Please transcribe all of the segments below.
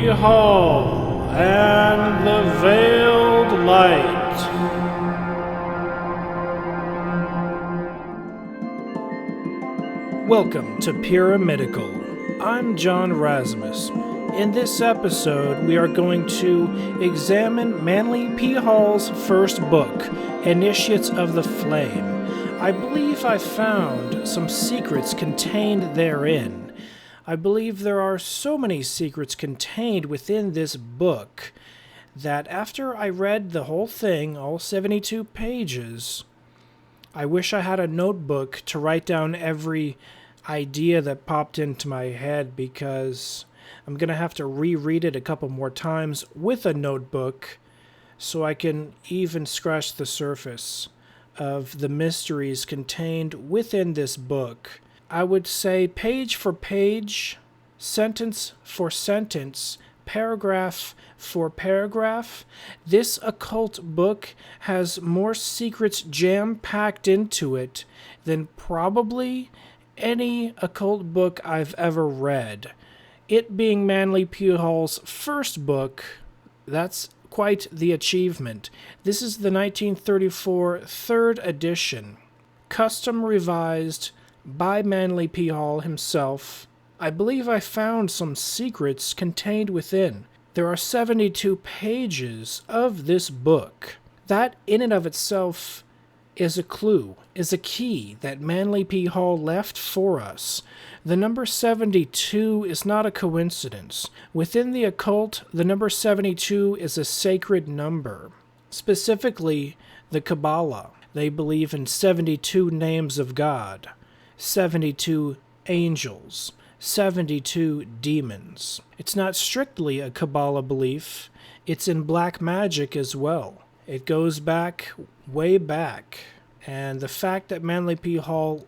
Hall and the Veiled Light. Welcome to Pyramidikal. I'm John Razimus. In this episode, we are going to examine Manly P. Hall's first book, Initiates of the Flame. I believe I found some secrets contained therein. I believe there are so many secrets contained within this book that after I read the whole thing, all 72 pages, I wish I had a notebook to write down every idea that popped into my head, because I'm going to have to reread it a couple more times with a notebook so I can even scratch the surface of the mysteries contained within this book. I would say page for page, sentence for sentence, paragraph for paragraph, this occult book has more secrets jam-packed into it than probably any occult book I've ever read. It being Manly P. Hall's first book, that's quite the achievement. This is the 1934 third edition, custom revised by Manly P. Hall himself. I believe I found some secrets contained within. There are 72 pages of this book. That in and of itself is a clue, is a key that Manly P. Hall left for us. The number 72 is not a coincidence. Within the occult, the number 72 is a sacred number. Specifically, the Kabbalah. They believe in 72 names of God, 72 angels, 72 demons. It's not strictly a Kabbalah belief. It's in black magic as well. It goes back, way back. And the fact that Manly P. Hall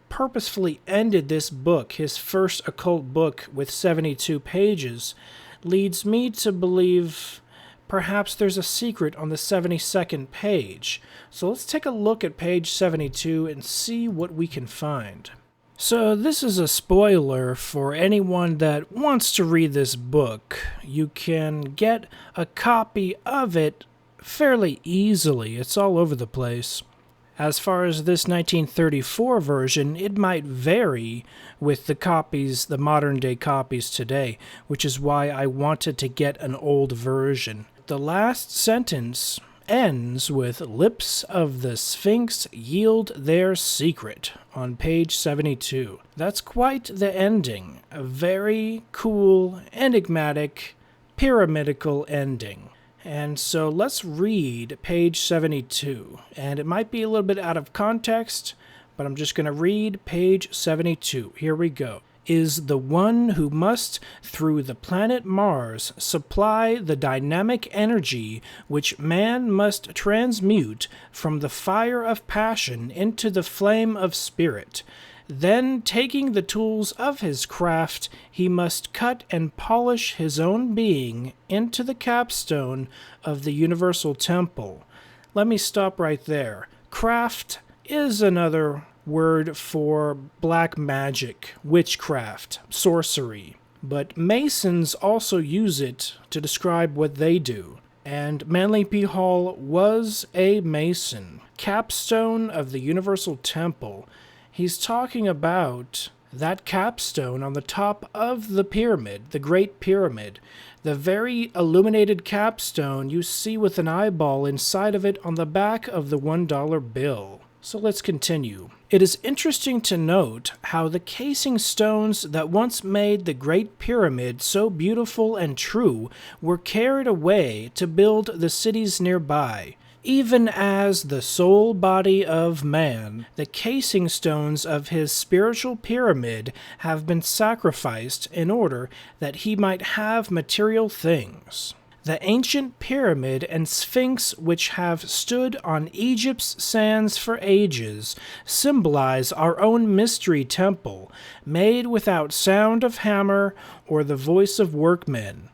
purposefully ended this book, his first occult book, with 72 pages, leads me to believe perhaps there's a secret on the 72nd page. So let's take a look at page 72 and see what we can find. So this is a spoiler for anyone that wants to read this book. You can get a copy of it fairly easily. It's all over the place. As far as this 1934 version, it might vary with the modern day copies today, which is why I wanted to get an old version. The last sentence ends with "Lips of the Sphinx yield their secret" on page 72. That's quite the ending. A very cool, enigmatic, pyramidal ending. And so let's read page 72. And it might be a little bit out of context, but I'm just going to read page 72. Here we go. Is the one who must, through the planet Mars, supply the dynamic energy which man must transmute from the fire of passion into the flame of spirit. Then, taking the tools of his craft, he must cut and polish his own being into the capstone of the universal temple. Let me stop right there. Craft is another word for black magic, witchcraft, sorcery. But Masons also use it to describe what they do. And Manly P. Hall was a Mason. Capstone of the universal temple. He's talking about that capstone on the top of the pyramid, the Great Pyramid, the very illuminated capstone you see with an eyeball inside of it on the back of the $1 bill. So let's continue. It is interesting to note how the casing stones that once made the Great Pyramid so beautiful and true were carried away to build the cities nearby. Even as the soul body of man, the casing stones of his spiritual pyramid have been sacrificed in order that he might have material things. The ancient pyramid and sphinx which have stood on Egypt's sands for ages symbolize our own mystery temple, made without sound of hammer or the voice of workmen.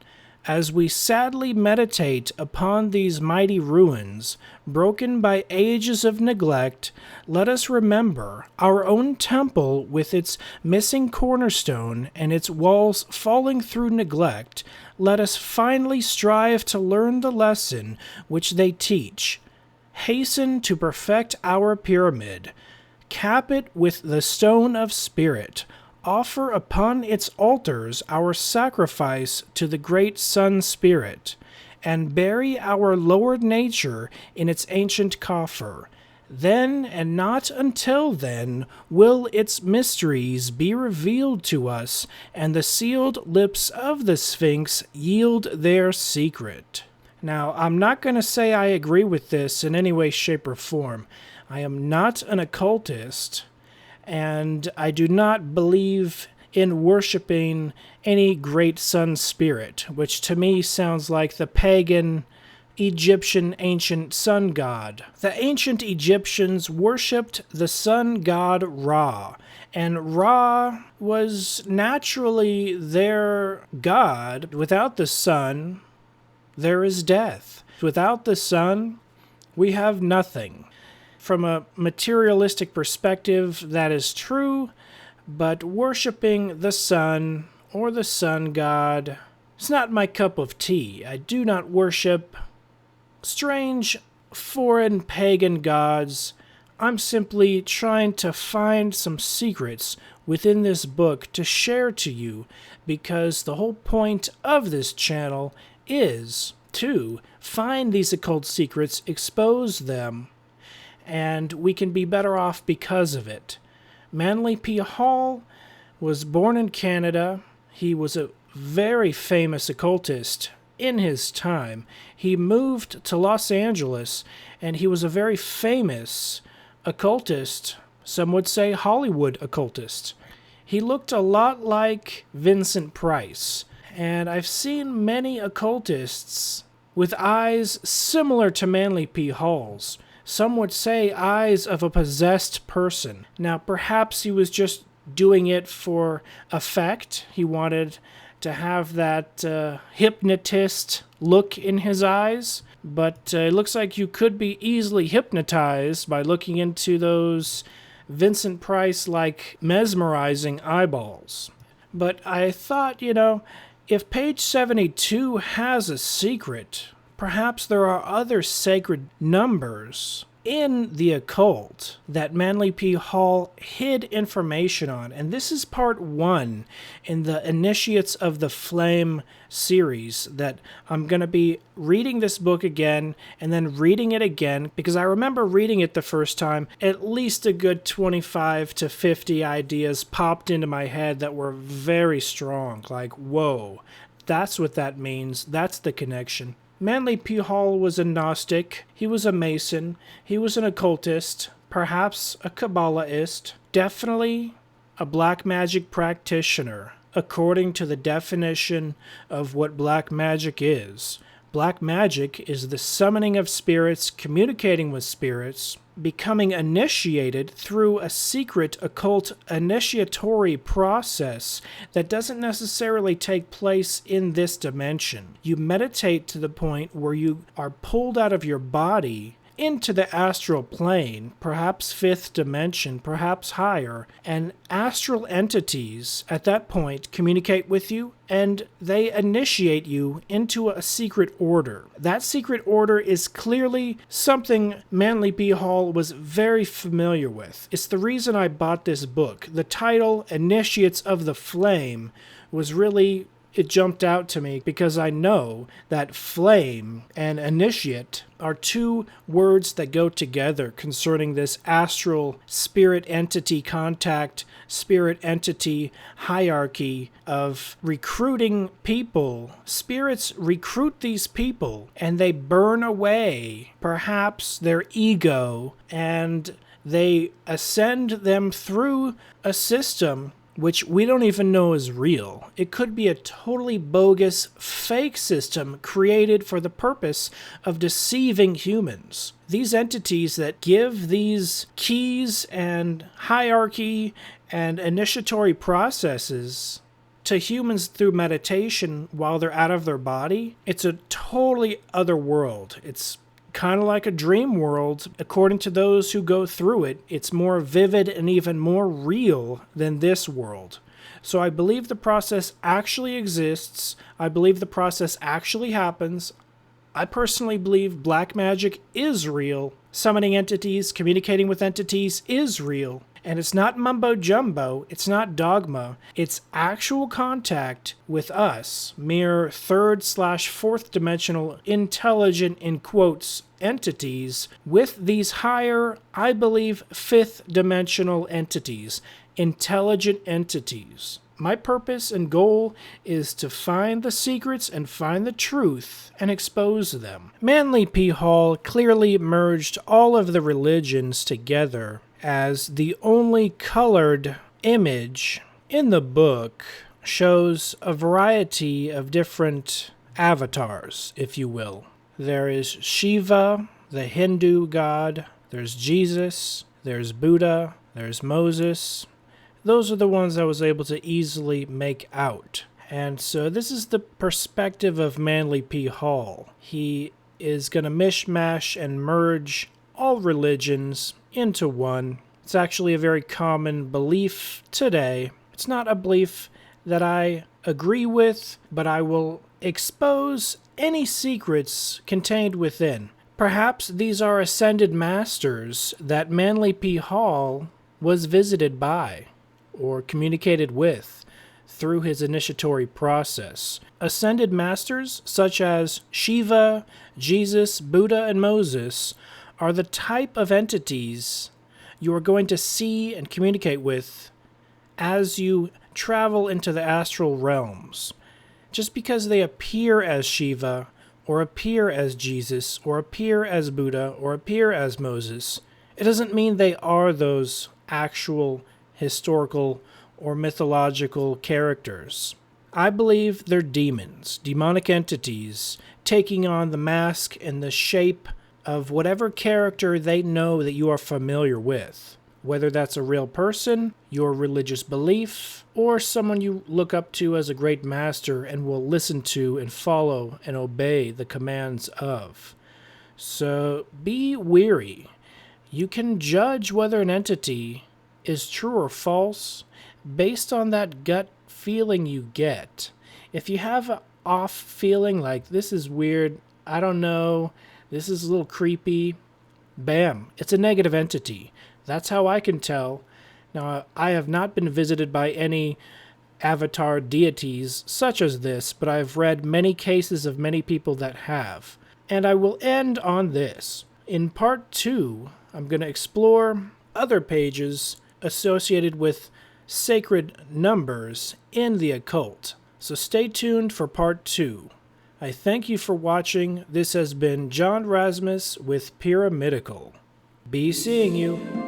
As we sadly meditate upon these mighty ruins, broken by ages of neglect, let us remember our own temple with its missing cornerstone and its walls falling through neglect. Let us finally strive to learn the lesson which they teach. Hasten to perfect our pyramid. Cap it with the stone of spirit. Offer upon its altars our sacrifice to the great Sun Spirit, and bury our lowered nature in its ancient coffer. Then, and not until then, will its mysteries be revealed to us, and the sealed lips of the Sphinx yield their secret. Now, I'm not going to say I agree with this in any way, shape, or form. I am not an occultist, and I do not believe in worshiping any great sun spirit, which to me sounds like the pagan Egyptian ancient sun god. The ancient Egyptians worshipped the sun god Ra, and Ra was naturally their god. Without the sun, there is death. Without the sun, we have nothing. From a materialistic perspective, that is true, but worshiping the sun or the sun god is not my cup of tea. I do not worship strange foreign pagan gods. I'm simply trying to find some secrets within this book to share to you, because the whole point of this channel is to find these occult secrets, expose them, and we can be better off because of it. Manly P. Hall was born in Canada. He was a very famous occultist in his time. He moved to Los Angeles, and he was a very famous occultist, some would say Hollywood occultist. He looked a lot like Vincent Price, and I've seen many occultists with eyes similar to Manly P. Hall's. Some would say eyes of a possessed person. Now, perhaps he was just doing it for effect. He wanted to have that hypnotist look in his eyes. But it looks like you could be easily hypnotized by looking into those Vincent Price-like mesmerizing eyeballs. But I thought, if page 72 has a secret, perhaps there are other sacred numbers in the occult that Manly P. Hall hid information on. And this is part 1 in the Initiates of the Flame series, that I'm going to be reading this book again and then reading it again, because I remember reading it the first time, at least a good 25 to 50 ideas popped into my head that were very strong. Like, whoa, that's what that means. That's the connection. Manly P. Hall was a Gnostic, he was a Mason, he was an occultist, perhaps a Kabbalahist, definitely a black magic practitioner, according to the definition of what black magic is. Black magic is the summoning of spirits, communicating with spirits, becoming initiated through a secret occult initiatory process that doesn't necessarily take place in this dimension. You meditate to the point where you are pulled out of your body into the astral plane, perhaps 5th dimension, perhaps higher, and astral entities at that point communicate with you, and they initiate you into a secret order. That secret order is clearly something Manly P. Hall was very familiar with. It's the reason I bought this book. The title, Initiates of the Flame, was really... it jumped out to me because I know that flame and initiate are 2 words that go together concerning this astral spirit entity contact, spirit entity hierarchy of recruiting people. Spirits recruit these people and they burn away perhaps their ego, and they ascend them through a system which we don't even know is real. It could be a totally bogus, fake system created for the purpose of deceiving humans. These entities that give these keys and hierarchy and initiatory processes to humans through meditation while they're out of their body, it's a totally other world. It's kind of like a dream world. According to those who go through it, it's more vivid and even more real than this world. So I believe the process actually exists. I believe the process actually happens. I personally believe black magic is real. Summoning entities, communicating with entities is real. And it's not mumbo jumbo, it's not dogma, it's actual contact with us, mere third/fourth dimensional intelligent, in quotes, entities, with these higher, I believe, fifth dimensional entities, intelligent entities. My purpose and goal is to find the secrets and find the truth and expose them. Manly P. Hall clearly merged all of the religions together, as the only colored image in the book shows a variety of different avatars, if you will. There is Shiva, the Hindu god, there's Jesus, there's Buddha, there's Moses. Those are the ones I was able to easily make out. And so this is the perspective of Manly P. Hall. He is going to mishmash and merge all religions into one. It's actually a very common belief today. It's not a belief that I agree with, but I will expose any secrets contained within. Perhaps these are ascended masters that Manly P. Hall was visited by or communicated with through his initiatory process. Ascended masters such as Shiva, Jesus, Buddha, and Moses are the type of entities you are going to see and communicate with as you travel into the astral realms. Just because they appear as Shiva, or appear as Jesus, or appear as Buddha, or appear as Moses, it doesn't mean they are those actual historical or mythological characters. I believe they're demons, demonic entities, taking on the mask and the shape of whatever character they know that you are familiar with. Whether that's a real person, your religious belief, or someone you look up to as a great master and will listen to and follow and obey the commands of. So be wary. You can judge whether an entity is true or false based on that gut feeling you get. If you have an off feeling like this is weird, I don't know, this is a little creepy, bam, it's a negative entity. That's how I can tell. Now, I have not been visited by any avatar deities such as this, but I've read many cases of many people that have. And I will end on this. In part 2, I'm going to explore other pages associated with sacred numbers in the occult. So stay tuned for part 2. I thank you for watching. This has been John Razimus with Pyramidikal. Be seeing you.